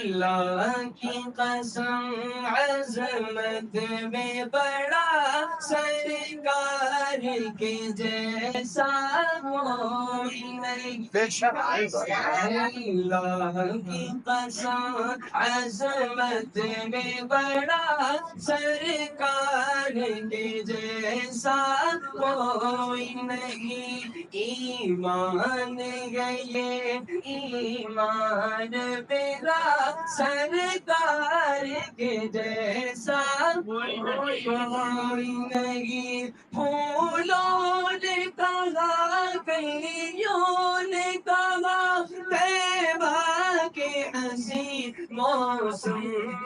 اللہ کی قسم عظمت میں بڑا سرکار کے جیسا کوئی نہیں۔ بے شک اللہ کی قسم عظمت میں بڑا سرکار کے جیسا کوئی نہیں۔ ایمان گئے ایمان میرا سرکار کے جیسا کوئی نہیں۔ پھولوں نے کہا کلیوں نے کہا طیبہ کے حسین موسم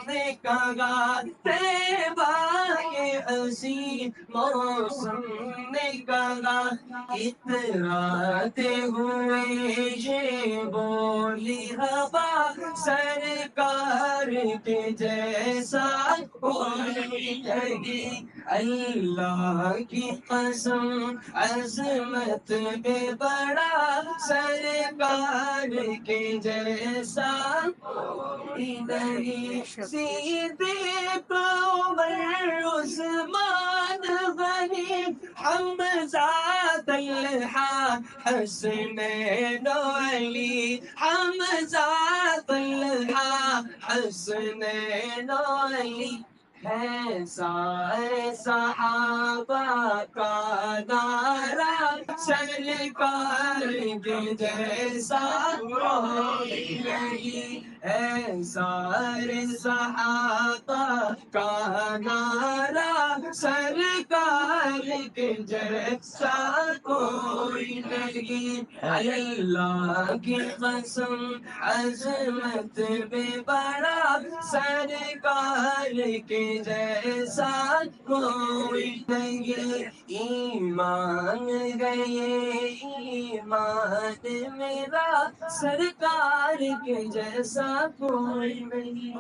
نے کہا طیبہ کے حسین موسم نے کہا اتراتے ہوئے یہ بولی ہوا سرکار کے جیسا کوئی نہیں۔ اللہ کی قسم عظمت میں بڑا سرکار کے جیسا کوئی نہیں۔ صدیق عمر عثمان غنی حمزہ طلحہ حسنین و علی حمزہ طلحہ حسنین و علی ہے سارے صحابہ کا نعرہ سرکار کے جیسا کوئی نہیں۔ ہے سارے صحابہ کا نعرہ سرکار کے جیسا کوئی نہیں۔ اللہ کی قسم عظمت میں بڑا سرکار کے جیسا کوئی نہیں۔ ایمان گئے ایمان میرا سرکار کے جیسا کوئی نہیں۔